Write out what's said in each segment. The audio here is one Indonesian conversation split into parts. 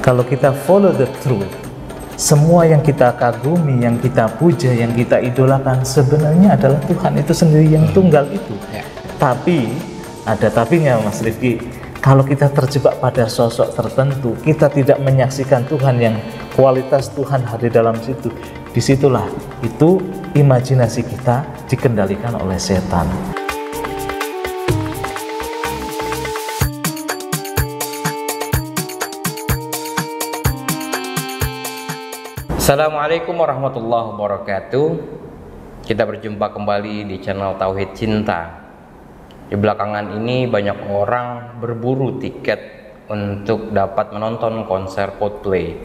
Kalau kita follow the truth, semua yang kita kagumi, yang kita puja, yang kita idolakan sebenarnya adalah Tuhan itu sendiri yang tunggal itu. Tapi ada tapinya, Mas Rifki. Kalau kita terjebak pada sosok tertentu, kita tidak menyaksikan Tuhan yang kualitas Tuhan hadir dalam situ. Disitulah itu imajinasi kita dikendalikan oleh setan. Assalamualaikum warahmatullahi wabarakatuh. Kita berjumpa kembali di channel Tauhid Cinta. Di belakangan ini banyak orang berburu tiket untuk dapat menonton konser Coldplay,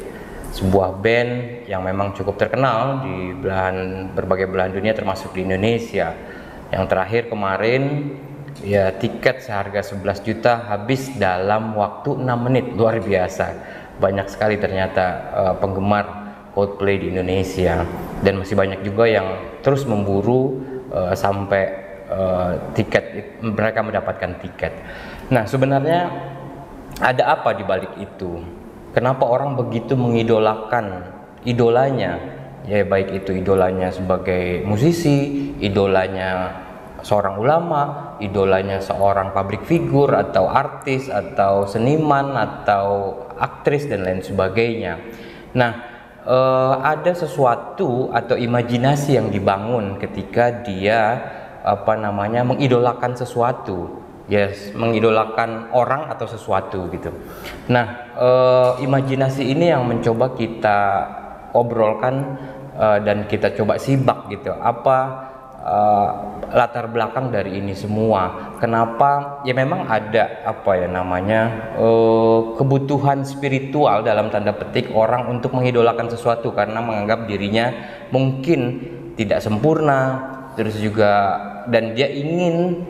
sebuah band yang memang cukup terkenal di berbagai belahan dunia termasuk di Indonesia. Yang terakhir kemarin ya tiket seharga 11 juta habis dalam waktu 6 menit. Luar biasa. Banyak sekali ternyata penggemar Coldplay di Indonesia, dan masih banyak juga yang terus memburu sampai mereka mendapatkan tiket. Nah, sebenarnya ada apa di balik itu? Kenapa orang begitu mengidolakan idolanya? Ya, baik itu idolanya sebagai musisi, idolanya seorang ulama, idolanya seorang public figure atau artis atau seniman atau aktris dan lain sebagainya. Nah, ada sesuatu atau imajinasi yang dibangun ketika dia mengidolakan sesuatu, mengidolakan orang atau sesuatu gitu. Nah, imajinasi ini yang mencoba kita obrolkan dan kita coba simak gitu. Apa latar belakang dari ini semua? Kenapa? Ya memang ada kebutuhan spiritual dalam tanda petik orang untuk mengidolakan sesuatu karena menganggap dirinya mungkin tidak sempurna, terus juga dan dia ingin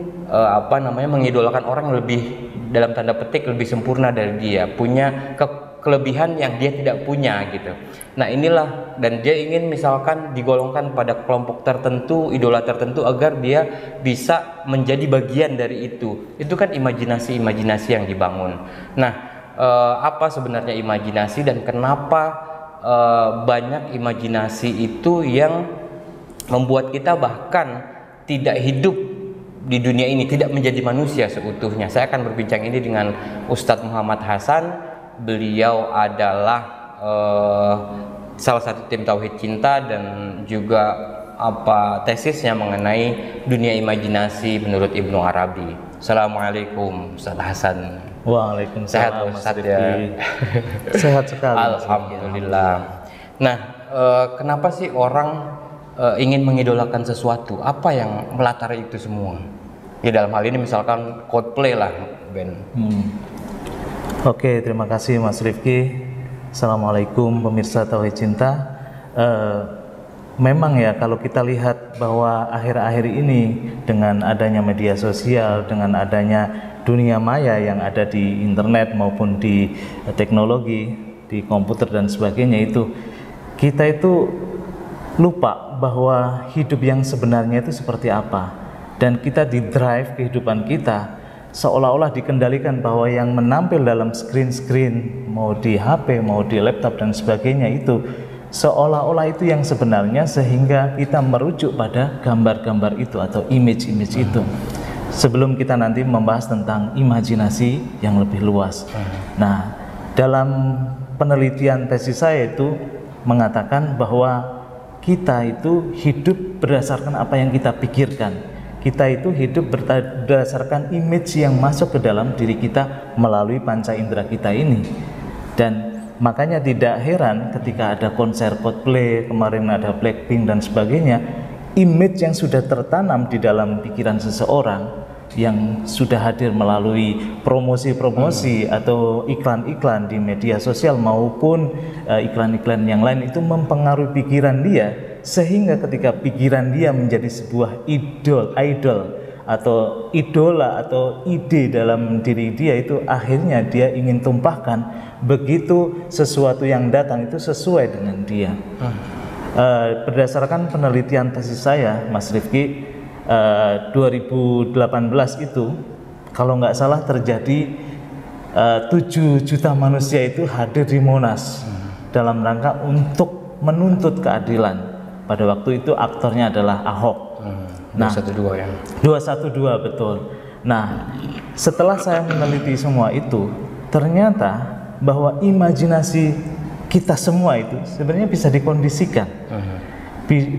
mengidolakan orang lebih dalam tanda petik lebih sempurna dari dia, punya kelebihan yang dia tidak punya gitu. Nah, inilah, dan dia ingin misalkan digolongkan pada kelompok tertentu, idola tertentu agar dia bisa menjadi bagian dari itu. Itu kan imajinasi yang dibangun. Nah, apa sebenarnya imajinasi dan kenapa banyak imajinasi itu yang membuat kita bahkan tidak hidup di dunia ini, tidak menjadi manusia seutuhnya. Saya akan berbincang ini dengan Ustadz Muhammad Hasan. Beliau adalah salah satu tim Tauhid Cinta dan juga tesisnya mengenai dunia imajinasi menurut Ibnu Arabi. Assalamualaikum Ustadz Hasan. Waalaikumsalam. Sehat Ustadz ya? Sehat sekali. Alhamdulillah. Nah, kenapa sih orang ingin mengidolakan sesuatu? Apa yang melatari itu semua? Ya dalam hal ini misalkan Coldplay lah, band. Oke, terima kasih Mas Rifki. Assalamualaikum pemirsa Tauhid Cinta. Memang ya, kalau kita lihat bahwa akhir-akhir ini dengan adanya media sosial, dengan adanya dunia maya yang ada di internet maupun di teknologi, di komputer dan sebagainya, itu kita itu lupa bahwa hidup yang sebenarnya itu seperti apa, dan kita di drive kehidupan kita seolah-olah dikendalikan bahwa yang menampil dalam screen mau di HP, mau di laptop dan sebagainya itu seolah-olah itu yang sebenarnya, sehingga kita merujuk pada gambar-gambar itu atau image-image itu. Sebelum kita nanti membahas tentang imajinasi yang lebih luas. Nah, dalam penelitian tesis saya itu mengatakan bahwa kita itu hidup berdasarkan apa yang kita pikirkan. Kita itu hidup berdasarkan image yang masuk ke dalam diri kita melalui panca indera kita ini. Dan makanya tidak heran ketika ada konser Coldplay, kemarin ada Blackpink dan sebagainya, image yang sudah tertanam di dalam pikiran seseorang yang sudah hadir melalui promosi-promosi atau iklan-iklan di media sosial maupun iklan-iklan yang lain itu mempengaruhi pikiran dia, sehingga ketika pikiran dia menjadi sebuah idol atau idola atau ide dalam diri dia, itu akhirnya dia ingin tumpahkan begitu sesuatu yang datang itu sesuai dengan dia. Berdasarkan penelitian tesis saya, Mas Rifki, 2018 itu kalau nggak salah terjadi 7 juta manusia itu hadir di Monas dalam rangka untuk menuntut keadilan. Pada waktu itu aktornya adalah Ahok. 212 ya. 212 betul. Nah, setelah saya meneliti semua itu, ternyata bahwa imajinasi kita semua itu sebenarnya bisa dikondisikan.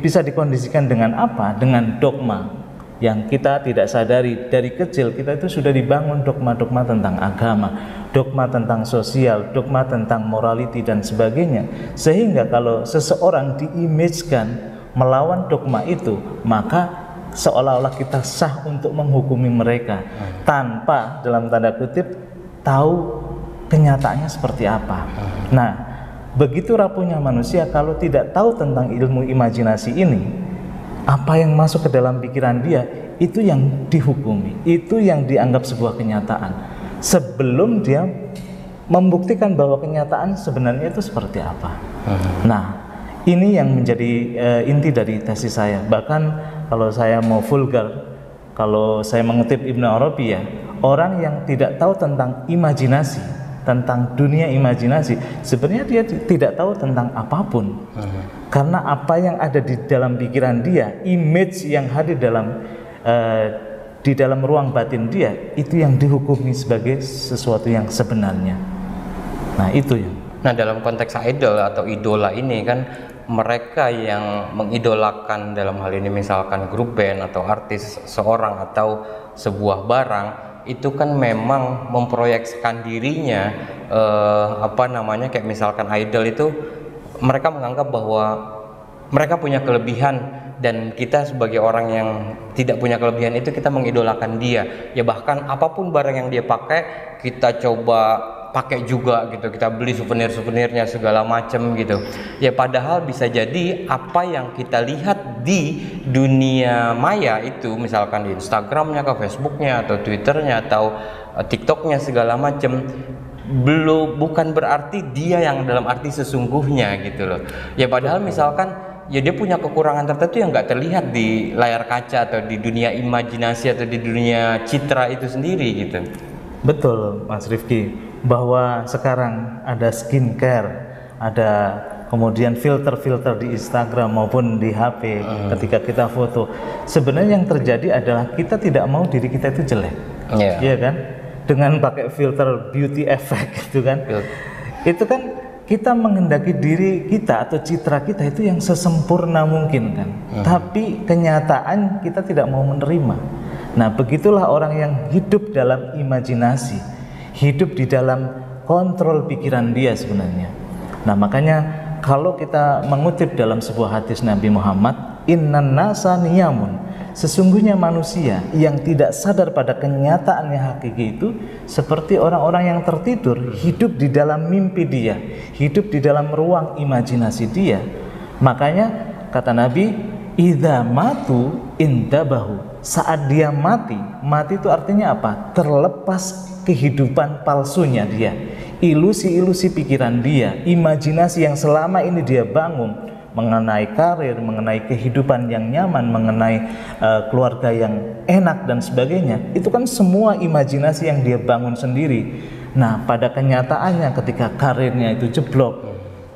Bisa dikondisikan dengan apa? Dengan dogma yang kita tidak sadari. Dari kecil kita itu sudah dibangun dogma-dogma tentang agama, dogma tentang sosial, dogma tentang morality dan sebagainya, sehingga kalau seseorang diimajinkan melawan dogma itu, maka seolah-olah kita sah untuk menghukumi mereka tanpa dalam tanda kutip tahu kenyataannya seperti apa. Nah, begitu rapuhnya manusia kalau tidak tahu tentang ilmu imajinasi ini. Apa yang masuk ke dalam pikiran dia, itu yang dihukumi, itu yang dianggap sebuah kenyataan. Sebelum dia membuktikan bahwa kenyataan sebenarnya itu seperti apa. Nah, ini yang menjadi inti dari tesis saya. Bahkan kalau saya mau vulgar, kalau saya mengutip Ibnu Arabi ya, orang yang tidak tahu tentang imajinasi, tentang dunia imajinasi, sebenarnya dia tidak tahu tentang apapun. Karena apa yang ada di dalam pikiran dia, image yang hadir di dalam ruang batin dia, itu yang dihukumi sebagai sesuatu yang sebenarnya. Nah, itu ya. Nah, dalam konteks idol atau idola ini kan, mereka yang mengidolakan dalam hal ini misalkan grup band atau artis seorang atau sebuah barang, itu kan memang memproyeksikan dirinya, kayak misalkan idol itu mereka menganggap bahwa mereka punya kelebihan dan kita sebagai orang yang tidak punya kelebihan itu kita mengidolakan dia. Ya bahkan apapun barang yang dia pakai kita coba pakai juga gitu, kita beli souvenirnya segala macam gitu. Ya padahal bisa jadi apa yang kita lihat di dunia maya itu, misalkan di Instagramnya, ke Facebooknya atau Twitternya atau TikToknya segala macam, bukan berarti dia yang dalam arti sesungguhnya gitu loh. Ya padahal misalkan ya dia punya kekurangan tertentu yang nggak terlihat di layar kaca atau di dunia imajinasi atau di dunia citra itu sendiri gitu. Betul Mas Rifki, bahwa sekarang ada skincare, ada kemudian filter-filter di Instagram maupun di HP ketika kita foto. Sebenarnya yang terjadi adalah kita tidak mau diri kita itu jelek, iya kan? Dengan pakai filter beauty effect gitu kan. Itu kan kita menghendaki diri kita atau citra kita itu yang sesempurna mungkin kan. Tapi kenyataan kita tidak mau menerima. Nah, begitulah orang yang hidup dalam imajinasi, hidup di dalam kontrol pikiran dia sebenarnya. Nah, makanya kalau kita mengutip dalam sebuah hadis Nabi Muhammad, innan nasa niyamun, sesungguhnya manusia yang tidak sadar pada kenyataan yang hakiki itu seperti orang-orang yang tertidur, hidup di dalam mimpi dia, hidup di dalam ruang imajinasi dia. Makanya kata Nabi, idza matu indabahu, saat dia mati itu artinya apa? Terlepas kehidupan palsunya dia, ilusi-ilusi pikiran dia, imajinasi yang selama ini dia bangun mengenai karir, mengenai kehidupan yang nyaman, mengenai keluarga yang enak dan sebagainya. Itu kan semua imajinasi yang dia bangun sendiri. Nah, pada kenyataannya ketika karirnya itu jeblok,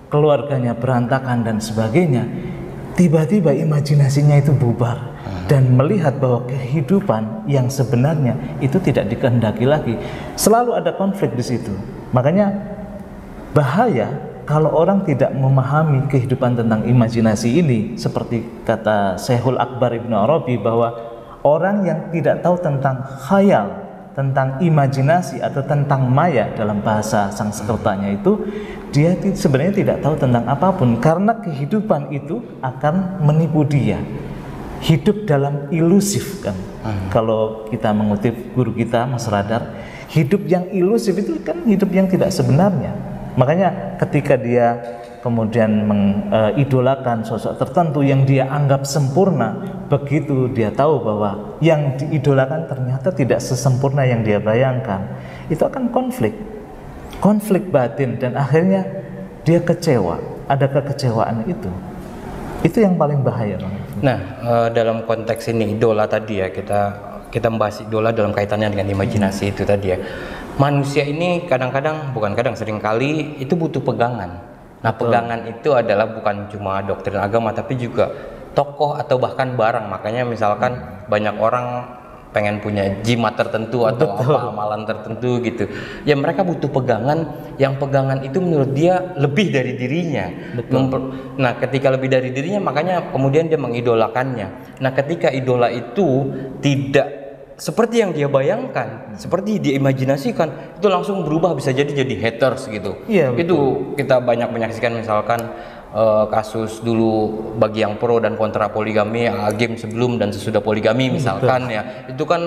keluarganya berantakan dan sebagainya, tiba-tiba imajinasinya itu bubar dan melihat bahwa kehidupan yang sebenarnya itu tidak dikehendaki lagi. Selalu ada konflik di situ. Makanya bahaya kalau orang tidak memahami kehidupan tentang imajinasi ini, seperti kata Syekhul Akbar Ibnu Arabi, bahwa orang yang tidak tahu tentang khayal, tentang imajinasi atau tentang maya dalam bahasa Sanskertanya itu, dia sebenarnya tidak tahu tentang apapun, karena kehidupan itu akan menipu dia. Hidup dalam ilusif kan. Kalau kita mengutip guru kita Mas Radar, hidup yang ilusif itu kan hidup yang tidak sebenarnya. Makanya ketika dia kemudian mengidolakan sosok tertentu yang dia anggap sempurna, begitu dia tahu bahwa yang diidolakan ternyata tidak sesempurna yang dia bayangkan, itu akan konflik batin, dan akhirnya dia kecewa, ada kekecewaan itu yang paling bahaya. Nah, dalam konteks ini idola tadi ya, kita membahas idola dalam kaitannya dengan imajinasi itu tadi ya. Manusia ini kadang-kadang, bukan kadang, seringkali itu butuh pegangan. Nah, pegangan itu adalah bukan cuma doktrin agama, tapi juga tokoh atau bahkan barang. Makanya misalkan banyak orang pengen punya jimat tertentu atau apa amalan tertentu gitu. Ya mereka butuh pegangan, yang pegangan itu menurut dia lebih dari dirinya. Nah, ketika lebih dari dirinya, makanya kemudian dia mengidolakannya. Nah, ketika idola itu tidak seperti yang dia bayangkan, seperti dia imajinasikan, itu langsung berubah, bisa jadi haters gitu. Iya, itu kita banyak menyaksikan misalkan kasus dulu bagi yang pro dan kontra poligami, game sebelum dan sesudah poligami misalkan. Ya itu kan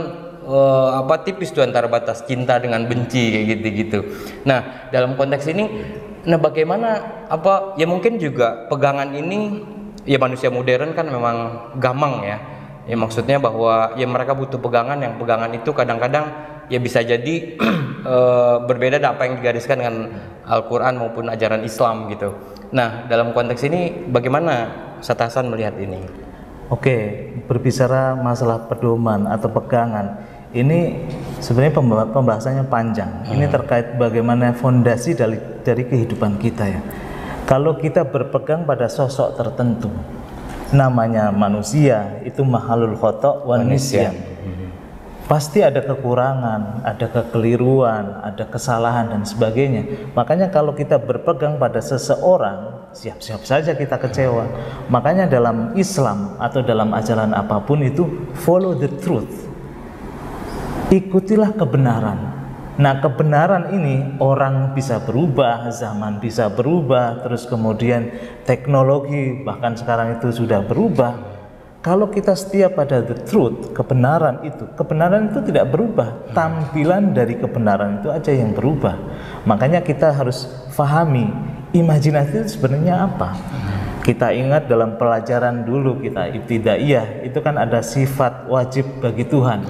tipis tuh antara batas cinta dengan benci kayak gitu-gitu. Nah, dalam konteks ini, nah bagaimana ya mungkin juga pegangan ini, ya manusia modern kan memang gamang ya. Ya maksudnya bahwa ya mereka butuh pegangan, yang pegangan itu kadang-kadang ya bisa jadi berbeda dengan apa yang digariskan dengan Al-Quran maupun ajaran Islam gitu. Nah, dalam konteks ini bagaimana Ustaz Hasan melihat ini? Oke, berbicara masalah pedoman atau pegangan, ini sebenarnya pembahasannya panjang. Ini terkait bagaimana fondasi dari kehidupan kita ya. Kalau kita berpegang pada sosok tertentu, namanya manusia, itu mahalul khata' wan nisyan. Pasti ada kekurangan, ada kekeliruan, ada kesalahan dan sebagainya. Makanya kalau kita berpegang pada seseorang, siap-siap saja kita kecewa. Makanya dalam Islam atau dalam ajaran apapun itu, follow the truth. Ikutilah kebenaran. Nah, kebenaran ini orang bisa berubah, zaman bisa berubah, terus kemudian teknologi bahkan sekarang itu sudah berubah. Kalau kita setia pada the truth, kebenaran itu tidak berubah. Tampilan dari kebenaran itu aja yang berubah. Makanya kita harus pahami imajinasi itu sebenarnya apa. Kita ingat dalam pelajaran dulu kita ibtidaiyah, itu kan ada sifat wajib bagi Tuhan.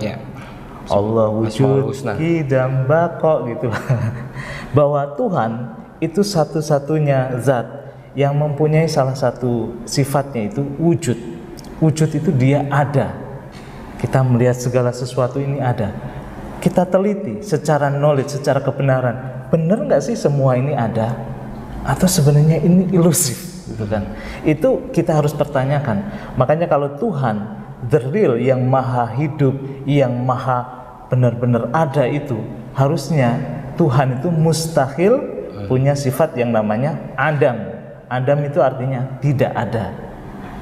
Allah wujud, qidam, baqa gitu. Bahwa Tuhan itu satu-satunya zat yang mempunyai salah satu sifatnya itu wujud. Wujud itu dia ada. Kita melihat segala sesuatu ini ada. Kita teliti secara knowledge, secara kebenaran. Benar nggak sih semua ini ada? Atau sebenarnya ini ilusif gitu kan? Itu kita harus pertanyakan. Makanya kalau Tuhan the real, yang maha hidup, yang maha benar-benar ada, itu harusnya Tuhan itu mustahil punya sifat yang namanya Adam. Adam itu artinya tidak ada.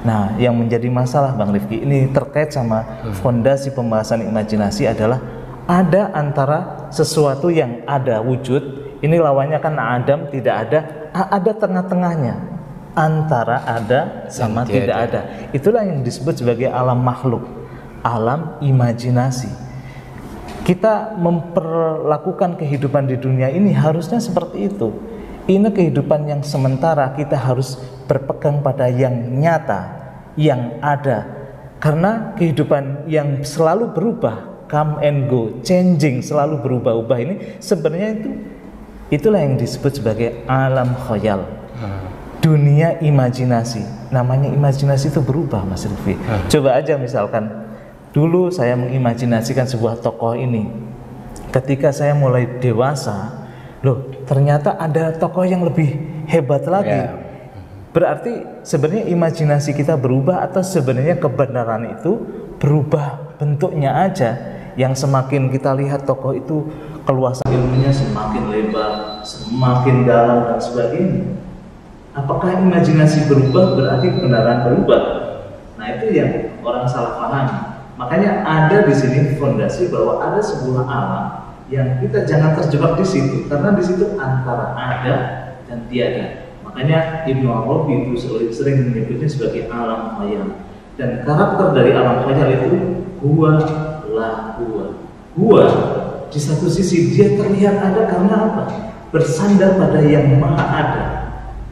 Nah, yang menjadi masalah Bang Rifki ini terkait sama fondasi pembahasan imajinasi adalah ada antara sesuatu yang ada wujud, ini lawannya kan Adam tidak ada tengah-tengahnya antara ada sama tidak ada. Itulah yang disebut sebagai alam makhluk, alam imajinasi. Kita memperlakukan kehidupan di dunia ini harusnya seperti itu. Ini kehidupan yang sementara, kita harus berpegang pada yang nyata, yang ada. Karena kehidupan yang selalu berubah, come and go, changing, selalu berubah-ubah ini sebenarnya itulah yang disebut sebagai alam khayal. Dunia imajinasi. Namanya imajinasi itu berubah, Mas Lutfi. Coba aja misalkan dulu saya mengimajinasikan sebuah tokoh ini. Ketika saya mulai dewasa, loh ternyata ada tokoh yang lebih hebat lagi. Berarti sebenarnya imajinasi kita berubah atau sebenarnya kebenaran itu berubah bentuknya aja. Yang semakin kita lihat tokoh itu keluasan ilmunya semakin lebar, semakin dalam dan sebagainya. Apakah imajinasi berubah berarti kebenaran berubah? Nah, itu yang orang salah pahami. Makanya ada di sini fondasi bahwa ada sebuah alam yang kita jangan terjebak di situ, karena di situ antara ada dan tiada. Makanya Ibnu Arabi itu sering menyebutnya sebagai alam khayal. Dan karakter dari alam khayal itu huwa la huwa. Huwa di satu sisi dia terlihat ada karena apa? Bersandar pada yang maha ada.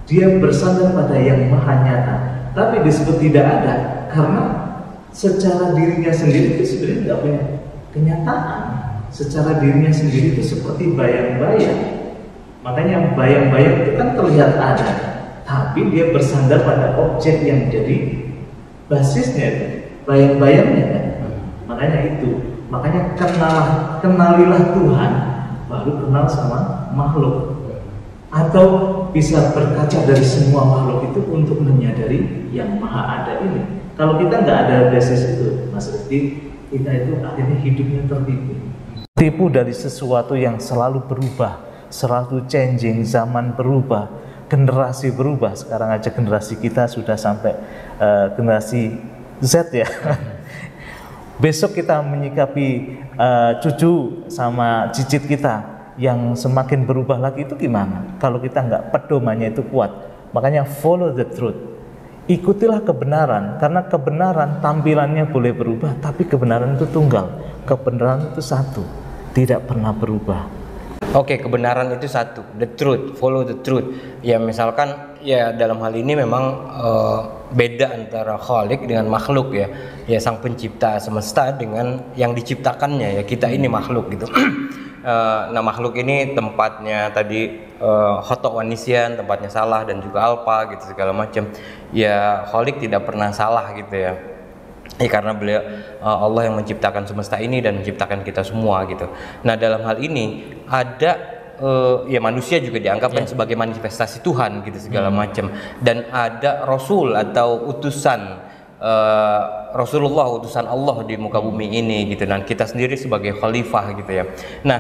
Dia bersandar pada yang maha nyata. Tapi disebut tidak ada karena secara dirinya sendiri itu sebenarnya tidak punya kenyataan. Secara dirinya sendiri itu seperti bayang-bayang. Makanya bayang-bayang itu kan terlihat ada, tapi dia bersandar pada objek yang jadi basisnya itu, bayang-bayangnya kan. Makanya kenalilah Tuhan, baru sama makhluk, atau bisa berkaca dari semua makhluk itu untuk menyadari yang maha ada ini. Kalau kita nggak ada basis itu, Mas Rifki, kita itu akhirnya hidupnya tertipu. Tipu dari sesuatu yang selalu berubah, selalu changing, zaman berubah, generasi berubah. Sekarang aja generasi kita sudah sampai generasi Z ya. Besok kita menyikapi cucu sama cicit kita yang semakin berubah lagi, itu gimana? Kalau kita nggak pedomannya itu kuat. Makanya follow the truth. Ikutilah kebenaran, karena kebenaran tampilannya boleh berubah, tapi kebenaran itu tunggal. Kebenaran itu satu, tidak pernah berubah. Oke, kebenaran itu satu, the truth, follow the truth. Ya misalkan ya dalam hal ini memang beda antara Khalik dengan makhluk ya. Ya sang pencipta semesta dengan yang diciptakannya ya, kita ini makhluk gitu. Nah makhluk ini tempatnya tadi khotok wanisian, tempatnya salah dan juga alpa gitu segala macam. Ya Khalik tidak pernah salah gitu ya. Karena beliau Allah yang menciptakan semesta ini dan menciptakan kita semua gitu. Nah dalam hal ini ada ya manusia juga dianggapkan sebagai manifestasi Tuhan gitu segala macam, dan ada Rasul atau utusan Rasulullah, utusan Allah di muka bumi ini gitu, dan kita sendiri sebagai khalifah gitu ya. Nah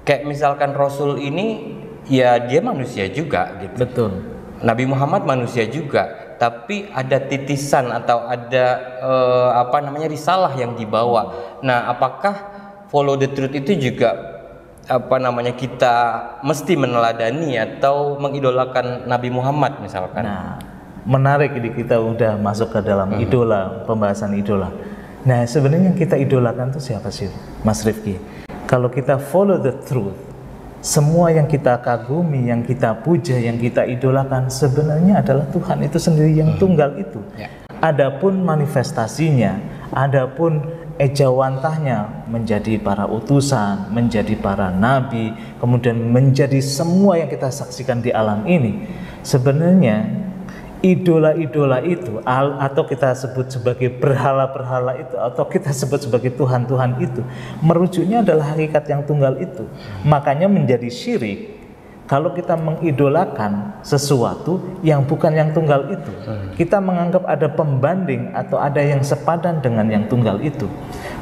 kayak misalkan Rasul ini ya dia manusia juga gitu. Betul. Nabi Muhammad manusia juga, tapi ada titisan atau ada risalah yang dibawa. Nah, apakah follow the truth itu juga kita mesti meneladani atau mengidolakan Nabi Muhammad misalkan? Nah, menarik ini, kita udah masuk ke dalam idola, pembahasan idola. Nah, sebenarnya yang kita idolakan itu siapa sih, Mas Rifki? Kalau kita follow the truth, semua yang kita kagumi, yang kita puja, yang kita idolakan sebenarnya adalah Tuhan itu sendiri yang tunggal itu. Adapun manifestasinya, adapun ejawantahnya menjadi para utusan, menjadi para nabi, kemudian menjadi semua yang kita saksikan di alam ini, sebenarnya idola-idola itu atau kita sebut sebagai berhala-berhala itu, atau kita sebut sebagai Tuhan-Tuhan itu, merujuknya adalah hakikat yang tunggal itu. Makanya menjadi syirik kalau kita mengidolakan sesuatu yang bukan yang tunggal itu. Kita menganggap ada pembanding atau ada yang sepadan dengan yang tunggal itu.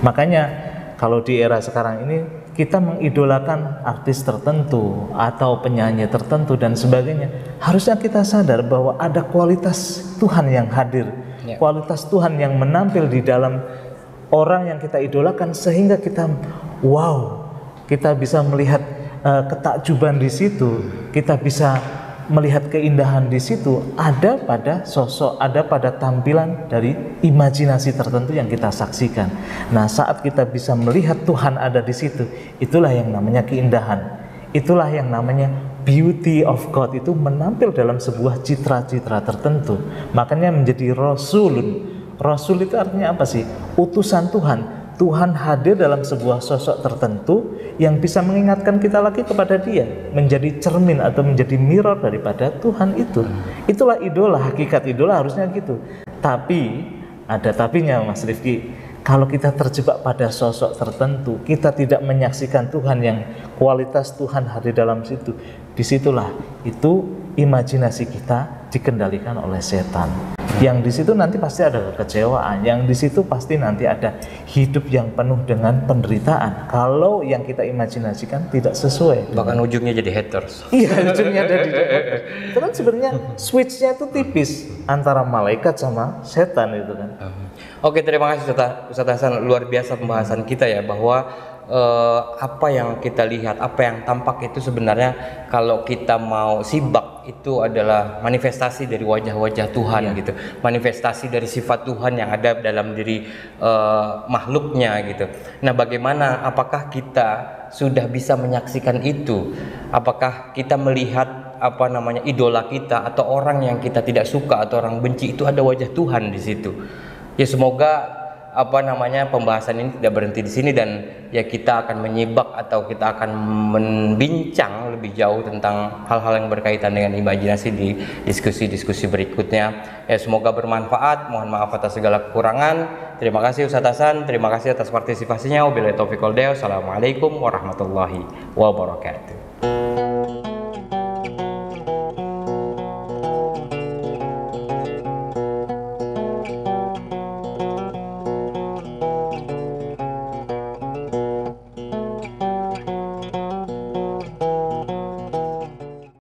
Makanya kalau di era sekarang ini kita mengidolakan artis tertentu atau penyanyi tertentu dan sebagainya, harusnya kita sadar bahwa ada kualitas Tuhan yang hadir, kualitas Tuhan yang menampil di dalam orang yang kita idolakan, sehingga kita kita bisa melihat ketakjuban di situ, kita bisa melihat keindahan di situ, ada pada sosok, ada pada tampilan dari imajinasi tertentu yang kita saksikan. Nah, saat kita bisa melihat Tuhan ada di situ, itulah yang namanya keindahan, itulah yang namanya beauty of God, itu menampil dalam sebuah citra-citra tertentu. Makanya menjadi rasulun. Rasul itu artinya apa sih? Utusan Tuhan. Tuhan hadir dalam sebuah sosok tertentu yang bisa mengingatkan kita lagi kepada Dia, menjadi cermin atau menjadi mirror daripada Tuhan itu. Itulah idola, hakikat idola harusnya gitu. Tapi ada tapinya, Mas Rifki. Kalau kita terjebak pada sosok tertentu, kita tidak menyaksikan Tuhan yang kualitas Tuhan hadir dalam situ. Disitulah itu imajinasi kita dikendalikan oleh setan. Yang di situ nanti pasti ada kekecewaan, yang di situ pasti nanti ada hidup yang penuh dengan penderitaan. Kalau yang kita imajinasikan tidak sesuai, bahkan ujungnya jadi haters. Iya, ujungnya jadi haters. Itu kan sebenarnya switch-nya itu tipis antara malaikat sama setan itu kan. Oke, terima kasih Ustaz Hasan, luar biasa pembahasan kita ya, bahwa apa yang kita lihat, apa yang tampak itu sebenarnya kalau kita mau sibak itu adalah manifestasi dari wajah-wajah Tuhan gitu, manifestasi dari sifat Tuhan yang ada dalam diri makhluknya gitu. Nah, bagaimana, apakah kita sudah bisa menyaksikan itu? Apakah kita melihat idola kita atau orang yang kita tidak suka atau orang benci itu ada wajah Tuhan di situ? Ya semoga pembahasan ini tidak berhenti di sini, dan ya kita akan menyibak atau kita akan membincang lebih jauh tentang hal-hal yang berkaitan dengan imajinasi di diskusi-diskusi berikutnya. Ya, semoga bermanfaat. Mohon maaf atas segala kekurangan. Terima kasih Ustaz Hasan, terima kasih atas partisipasinya. Wabillahi taufiq wal hidayah. Wassalamualaikum warahmatullahi wabarakatuh.